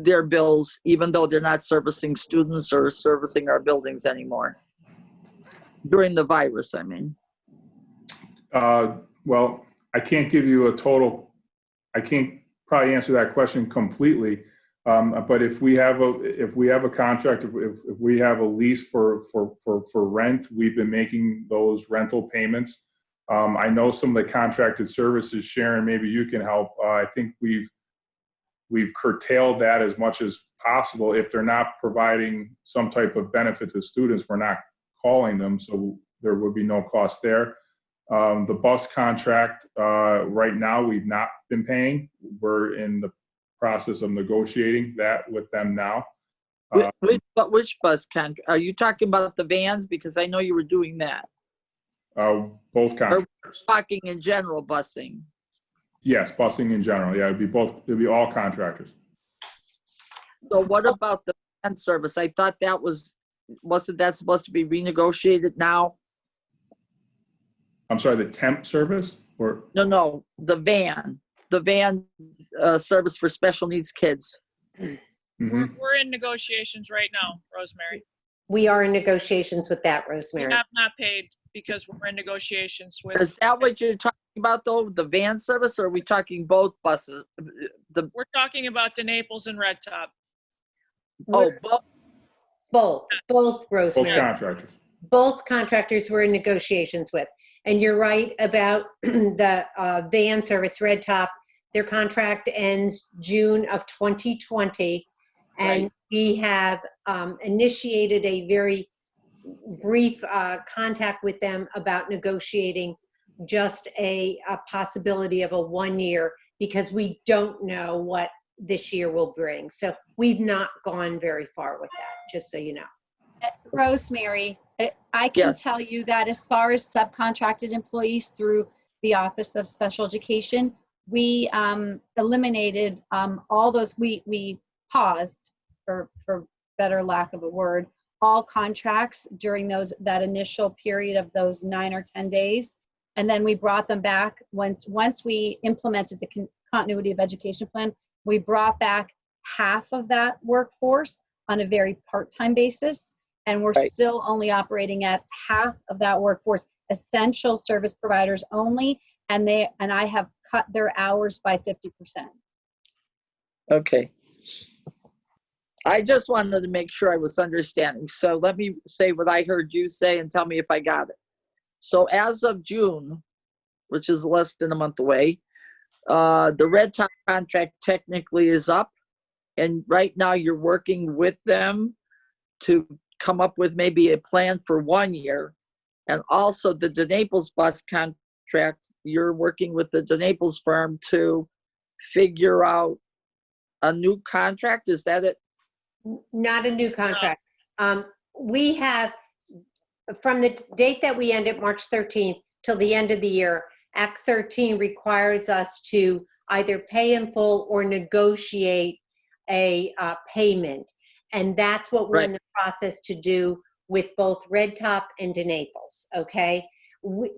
[SPEAKER 11] their bills, even though they're not servicing students or servicing our buildings anymore? During the virus, I mean.
[SPEAKER 9] Well, I can't give you a total, I can't probably answer that question completely. But if we have a contract, if we have a lease for rent, we've been making those rental payments. I know some of the contracted services, Sharon, maybe you can help. I think we've curtailed that as much as possible. If they're not providing some type of benefit to students, we're not calling them, so there would be no cost there. The bus contract, right now, we've not been paying. We're in the process of negotiating that with them now.
[SPEAKER 11] Which bus contract? Are you talking about the vans? Because I know you were doing that.
[SPEAKER 9] Both contractors.
[SPEAKER 11] Talking in general busing.
[SPEAKER 9] Yes, busing in general. Yeah, it'd be both. It'd be all contractors.
[SPEAKER 11] So what about the van service? I thought that wasn't that supposed to be renegotiated now?
[SPEAKER 9] I'm sorry, the temp service or?
[SPEAKER 11] No, the van service for special needs kids.
[SPEAKER 9] Mm-hmm.
[SPEAKER 3] We're in negotiations right now, Rosemary.
[SPEAKER 1] We are in negotiations with that,
[SPEAKER 3] We
[SPEAKER 1] Rosemary.
[SPEAKER 3] have not paid because we're in negotiations with.
[SPEAKER 11] Is that what you're talking about, though? The van service, or are we talking both buses?
[SPEAKER 3] We're talking about DeNaples and Red Top.
[SPEAKER 11] Both.
[SPEAKER 1] Both, Rosemary.
[SPEAKER 9] Both contractors.
[SPEAKER 1] Both contractors we're in negotiations with. And you're right about the van service, Red Top. Their contract ends June of 2020. And
[SPEAKER 11] Right.
[SPEAKER 1] we have initiated a very brief contact with them about negotiating just a possibility of a 1 year, because we don't know what this year will bring. So we've not gone very far with that, just so you know.
[SPEAKER 2] Rosemary, I can tell you that as far as subcontracted employees through the Office of Special Education, we eliminated all those, we paused, for better lack of a word, all contracts during that initial period of those 9 or 10 days. And then we brought them back once we implemented the continuity of education plan. We brought back half of that workforce on a very part-time basis. And we're still only operating at half of that workforce, essential service providers only, and I have cut their hours by 50%.
[SPEAKER 11] Okay. I just wanted to make sure I was understanding. So let me say what I heard you say and tell me if I got it. So as of June, which is less than a month away, the Red Top contract technically is up. And right now you're working with them to come up with maybe a plan for 1 year. And also the DeNaples bus contract, you're working with the DeNaples firm to figure out a new contract. Is that it?
[SPEAKER 1] Not a new contract. We have, from the date that we ended, March 13th, till the end of the year, Act 13 requires us to either pay in full or negotiate a payment. And that's what we're in the process to do with both Red Top and DeNaples, okay?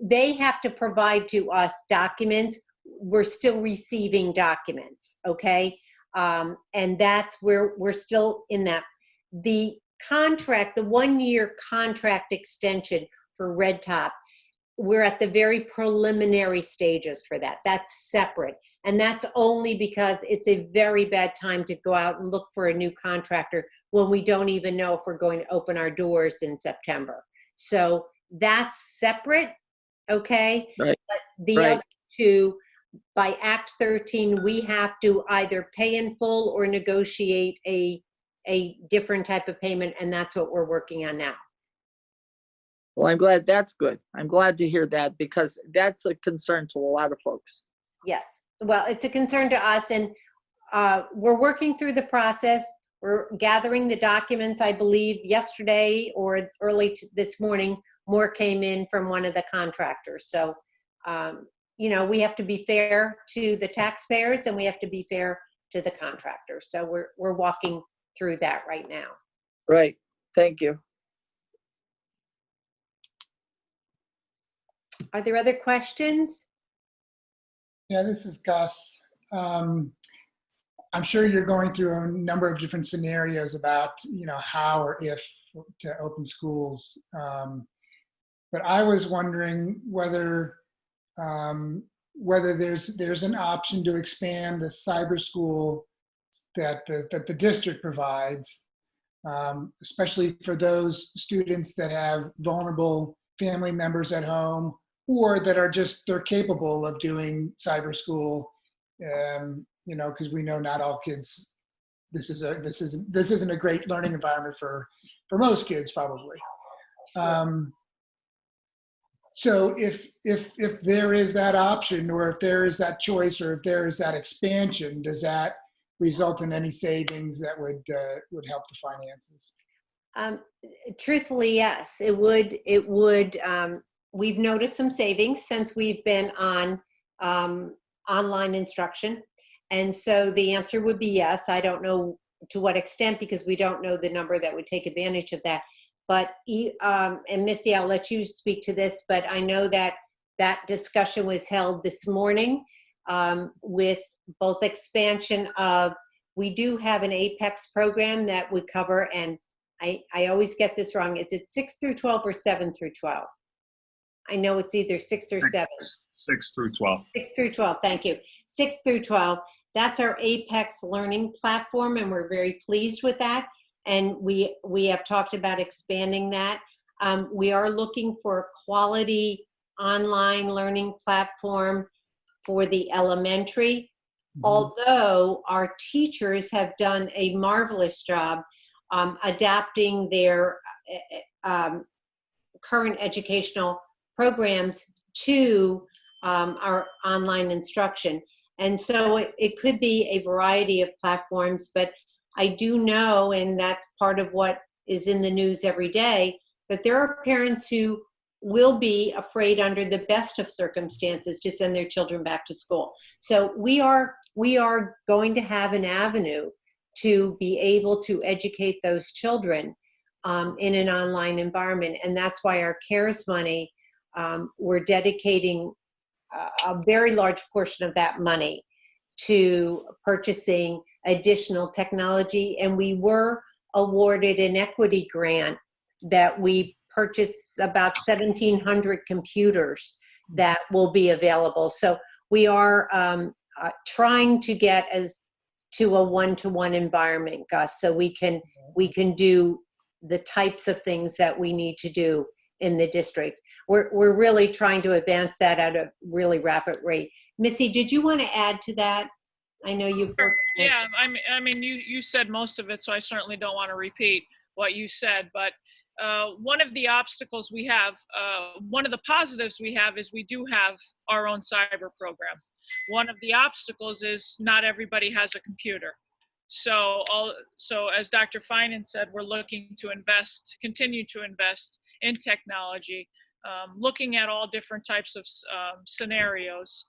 [SPEAKER 1] They have to provide to us documents. We're still receiving documents, okay? And that's where we're still in that. The contract, the 1 year contract extension for Red Top, we're at the very preliminary stages for that. That's separate. And that's only because it's a very bad time to go out and look for a new contractor when we don't even know if we're going to open our doors in September. So that's separate, okay?
[SPEAKER 11] Right.
[SPEAKER 1] But the other two, by Act 13, we have to either pay in full or negotiate a different type of payment, and that's what we're working on now.
[SPEAKER 11] Well, I'm glad. That's good. I'm glad to hear that, because that's a concern to a lot of folks.
[SPEAKER 1] Yes. Well, it's a concern to us, and we're working through the process. We're gathering the documents. I believe yesterday or early this morning, more came in from one of the contractors. So, you know, we have to be fair to the taxpayers and we have to be fair to the contractors. So we're walking through that right now.
[SPEAKER 11] Right. Thank you.
[SPEAKER 1] Are there other questions?
[SPEAKER 8] Yeah, this is Gus. I'm sure you're going through a number of different scenarios about, how or if to open schools. But I was wondering whether there's an option to expand the cyber school that the district provides, especially for those students that have vulnerable family members at home, or that are they're capable of doing cyber school. Because we know not all kids. This isn't a great learning environment for most kids, probably. So if there is that option, or if there is that choice, or if there is that expansion, does that result in any savings that would help the finances?
[SPEAKER 1] Truthfully, yes, it would. We've noticed some savings since we've been on online instruction. And so the answer would be yes. I don't know to what extent, because we don't know the number that would take advantage of that. But, and Missy, I'll let you speak to this, but I know that discussion was held this morning with both expansion of, we do have an Apex program that would cover, and I always get this wrong. Is it 6 through 12 or 7 through 12? I know it's either 6 or 7.
[SPEAKER 6] 6 through 12.
[SPEAKER 1] 6 through 12, thank you. 6 through 12, that's our Apex learning platform, and we're very pleased with that. And we have talked about expanding that. We are looking for a quality online learning platform for the elementary, although our teachers have done a marvelous job adapting their current educational programs to our online instruction. And so it could be a variety of platforms, but I do know, and that's part of what is in the news every day, that there are parents who will be afraid under the best of circumstances to send their children back to school. So we are going to have an avenue to be able to educate those children in an online environment. And that's why our CARES money, we're dedicating a very large portion of that money to purchasing additional technology. And we were awarded an equity grant that we purchased about 1,700 computers that will be available. So we are trying to get to a one-to-one environment, Gus, so we can do the types of things that we need to do in the district. We're really trying to advance that at a really rapid rate. Missy, did you want to add to that? I know you've worked.
[SPEAKER 3] Yeah, I mean, you said most of it, so I certainly don't want to repeat what you said. But one of the obstacles we have, one of the positives we have, is we do have our own cyber program. One of the obstacles is not everybody has a computer. So as Dr. Finan said, we're looking to continue to invest in technology, looking at all different types of scenarios.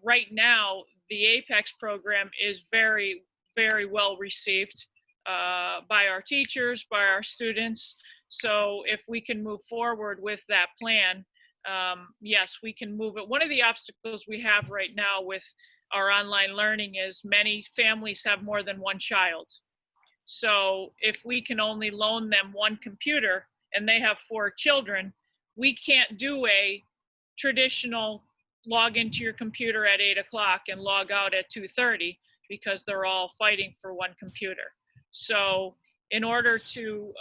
[SPEAKER 3] Right now, the Apex program is very, very well received by our teachers, by our students. So if we can move forward with that plan, yes, we can move it. One of the obstacles we have right now with our online learning is many families have more than one child. So if we can only loan them one computer and they have 4 children, we can't do a traditional log into your computer at 8 o'clock and log out at 2:30 because they're all fighting for one computer. So in order to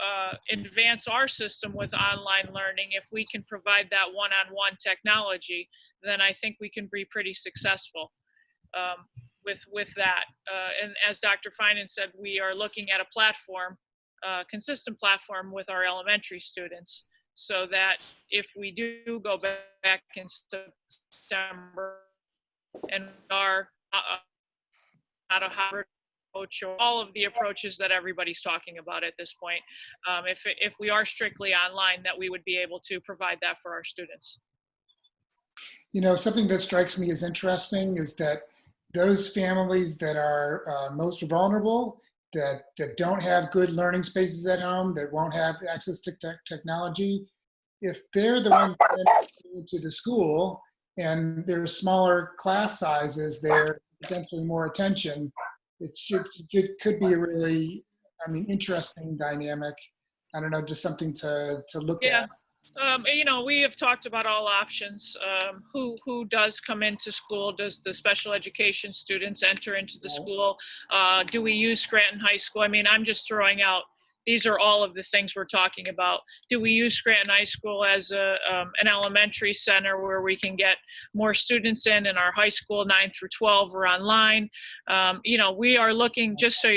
[SPEAKER 3] advance our system with online learning, if we can provide that one-on-one technology, then I think we can be pretty successful with that. And as Dr. Finan said, we are looking at a platform, consistent platform with our elementary students, so that if we do go back in September and are not a hybrid approach, or all of the approaches that everybody's talking about at this point, if we are strictly online, that we would be able to provide that for our students.
[SPEAKER 8] Something that strikes me as interesting is that those families that are most vulnerable, that don't have good learning spaces at home, that won't have access to technology, if they're the ones that go to the school and there's smaller class sizes, they're potentially more attention. could be a really, I mean, interesting dynamic. I don't know, just something to look at.
[SPEAKER 3] We have talked about all options. Who does come into school? Does the special education students enter into the school? Do we use Scranton High School? I mean, I'm just throwing out, these are all of the things we're talking about. Do we use Scranton High School as an elementary center where we can get more students in our high school 9 through 12 or online? We are looking, just so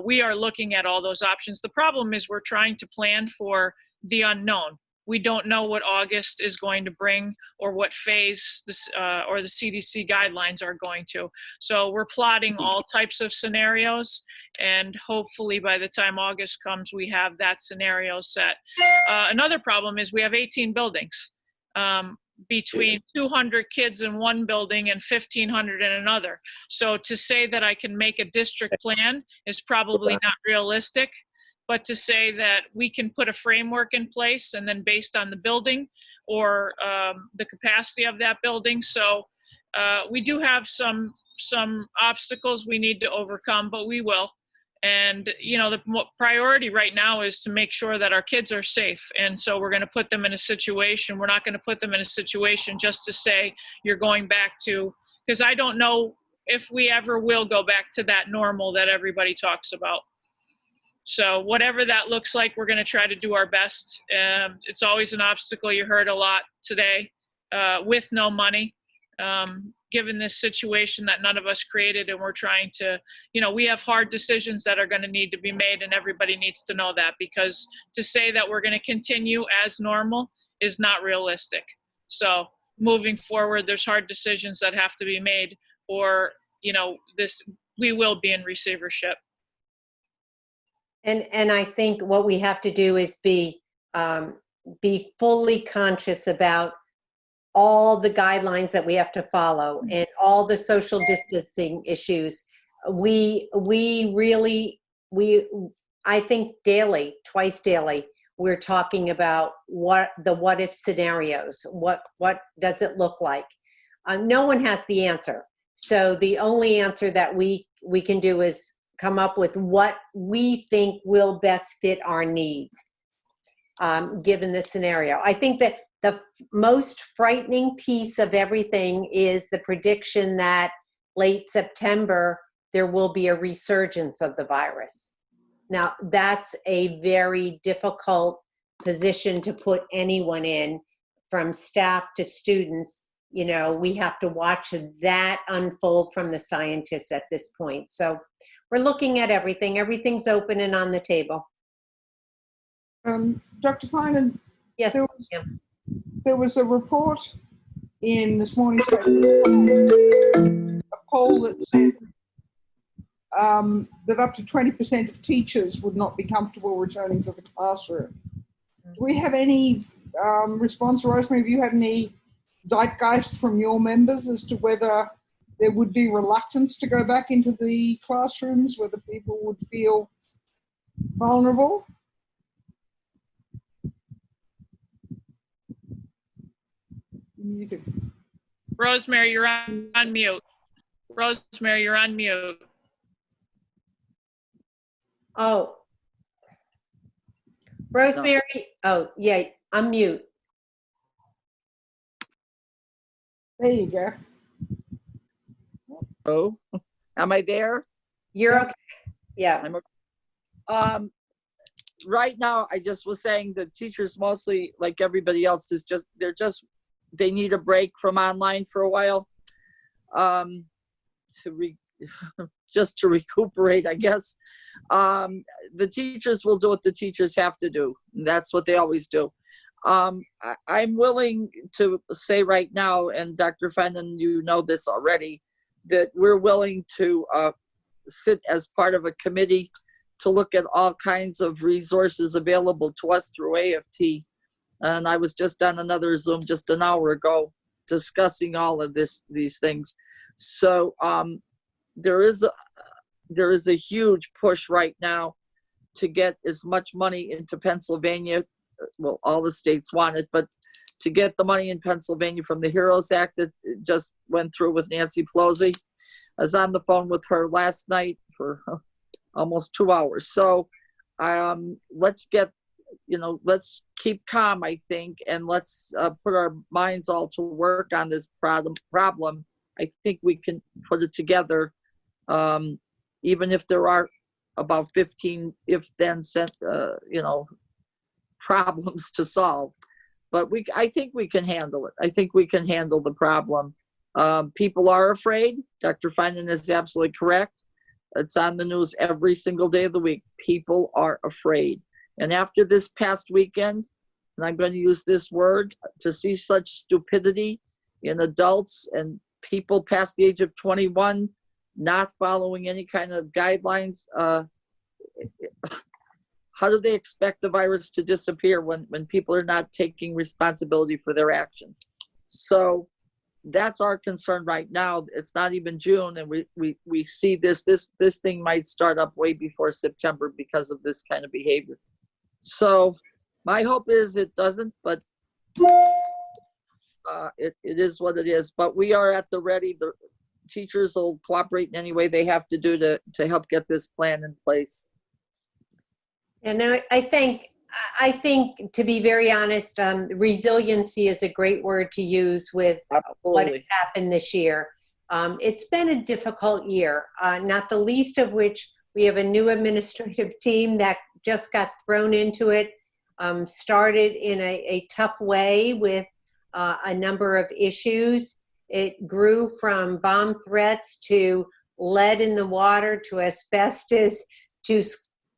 [SPEAKER 3] we are looking at all those options. The problem is we're trying to plan for the unknown. We don't know what August is going to bring or what phase this or the CDC guidelines are going to. So we're plotting all types of scenarios, and hopefully by the time August comes, we have that scenario set. Another problem is we have 18 buildings, between 200 kids in one building and 1,500 in another. So to say that I can make a district plan is probably not realistic. But to say that we can put a framework in place and then based on the building or the capacity of that building. So we do have some obstacles we need to overcome, but we will. And, the priority right now is to make sure that our kids are safe. And so we're going to put them in a situation. We're not going to put them in a situation just to say you're going back to, because I don't know if we ever will go back to that normal that everybody talks about. So whatever that looks like, we're going to try to do our best. It's always an obstacle. You heard a lot today with no money, given this situation that none of us created. And we're trying to, we have hard decisions that are going to need to be made, and everybody needs to know that, because to say that we're going to continue as normal is not realistic. So moving forward, there's hard decisions that have to be made, or, we will be in receivership.
[SPEAKER 1] And I think what we have to do is be fully conscious about all the guidelines that we have to follow and all the social distancing issues. I think daily, twice daily, we're talking about what if scenarios. What does it look like? No one has the answer. So the only answer that we can do is come up with what we think will best fit our needs, given this scenario. I think that the most frightening piece of everything is the prediction that late September, there will be a resurgence of the virus. Now, that's a very difficult position to put anyone in, from staff to students. We have to watch that unfold from the scientists at this point. So we're looking at everything. Everything's open and on the table.
[SPEAKER 5] Dr. Finan,
[SPEAKER 1] yes,
[SPEAKER 5] there was a report in this morning's paper, a poll that said that up to 20% of teachers would not be comfortable returning to the classroom. Do we have any response, Rosemary? Have you had any zeitgeist from your members as to whether there would be reluctance to go back into the classrooms, whether people would feel vulnerable?
[SPEAKER 3] Rosemary, you're on mute. Rosemary, you're on mute.
[SPEAKER 1] Oh. Rosemary, oh, yeah, unmute.
[SPEAKER 5] There you go.
[SPEAKER 11] Oh, am I there?
[SPEAKER 1] You're okay. Yeah.
[SPEAKER 11] I'm okay. Right now, I just was saying the teachers, mostly like everybody else, they need a break from online for a while, just to recuperate, I guess. The teachers will do what the teachers have to do. That's what they always do. I'm willing to say right now, and Dr. Finan, you know this already, that we're willing to sit as part of a committee to look at all kinds of resources available to us through AFT. And I was just on another Zoom just an hour ago discussing all of these things. So there is a huge push right now to get as much money into Pennsylvania. Well, all the states want it, but to get the money in Pennsylvania from the HEROES Act that just went through with Nancy Pelosi. I was on the phone with her last night for almost 2 hours. So let's keep calm, I think, and let's put our minds all to work on this problem. I think we can put it together, even if there are about 15 if-then problems to solve. But I think we can handle it. I think we can handle the problem. People are afraid. Dr. Finan is absolutely correct. It's on the news every single day of the week. People are afraid. And after this past weekend, and I'm going to use this word, to see such stupidity in adults and people past the age of 21 not following any kind of guidelines, how do they expect the virus to disappear when people are not taking responsibility for their actions? So that's our concern right now. It's not even June, and we see this thing might start up way before September because of this kind of behavior. So my hope is it doesn't, but it is what it is. But we are at the ready. The teachers will cooperate in any way they have to do to help get this plan in place.
[SPEAKER 1] And I think, to be very honest, resiliency is a great word to use with what has happened this year. It's been a difficult year, not the least of which we have a new administrative team that just got thrown into it, started in a tough way with a number of issues. It grew from bomb threats to lead in the water to asbestos to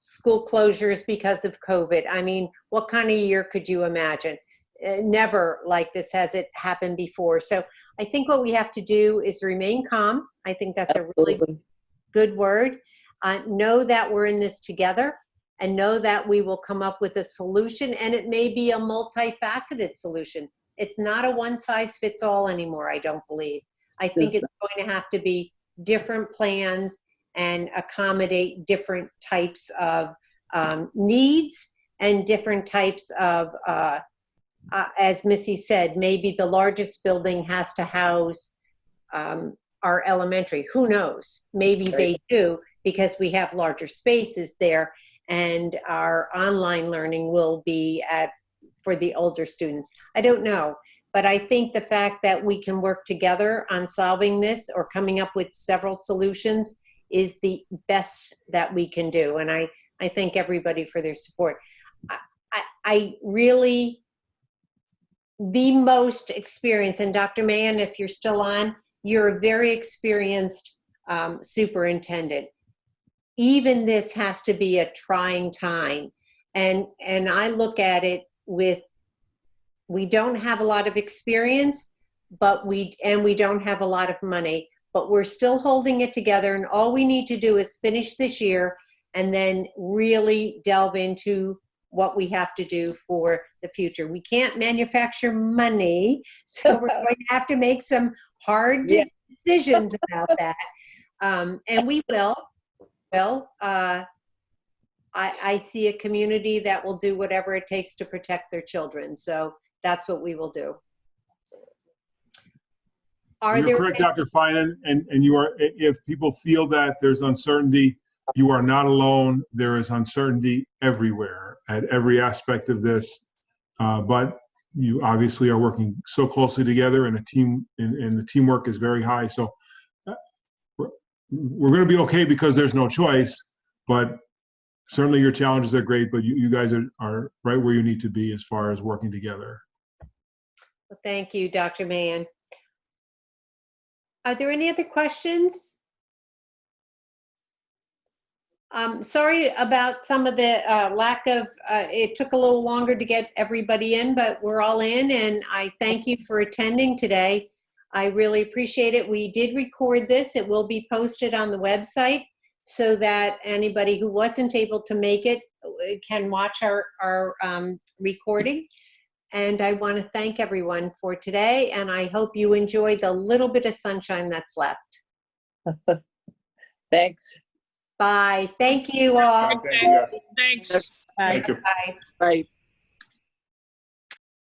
[SPEAKER 1] school closures because of COVID. I mean, what kind of year could you imagine? Never like this has it happened before. So I think what we have to do is remain calm. I think that's a really good word. Know that we're in this together and know that we will come up with a solution, and it may be a multifaceted solution. It's not a one-size-fits-all anymore, I don't believe. I think it's going to have to be different plans and accommodate different types of needs and different types of, as Missy said, maybe the largest building has to house our elementary. Who knows? Maybe they do, because we have larger spaces there, and our online learning will be for the older students. I don't know. But I think the fact that we can work together on solving this or coming up with several solutions is the best that we can do. And I thank everybody for their support. I really, the most experienced, and Dr. Mann, if you're still on, you're a very experienced superintendent. Even this has to be a trying time. And I look at it with, we don't have a lot of experience, but we don't have a lot of money, but we're still holding it together. And all we need to do is finish this year and then really delve into what we have to do for the future. We can't manufacture money, so we're going to have to make some hard decisions about that. And we will. Well, I see a community that will do whatever it takes to protect their children. So that's what we will do.
[SPEAKER 10] You're correct, Dr. Finan, and you are. If people feel that there's uncertainty, you are not alone. There is uncertainty everywhere at every aspect of this, but you obviously are working so closely together, and the teamwork is very high. So we're going to be okay because there's no choice. But certainly your challenges are great. But you guys are right where you need to be as far as working together.
[SPEAKER 1] Well, thank you, Dr. Mann. Are there any other questions? Sorry about some of the lack of, it took a little longer to get everybody in, but we're all in, and I thank you for attending today. I really appreciate it. We did record this. It will be posted on the website so that anybody who wasn't able to make it can watch our recording. And I want to thank everyone for today, and I hope you enjoy the little bit of sunshine that's left.
[SPEAKER 11] Thanks.
[SPEAKER 1] Bye. Thank you all.
[SPEAKER 3] Thanks.
[SPEAKER 10] Thank you.
[SPEAKER 11] Bye.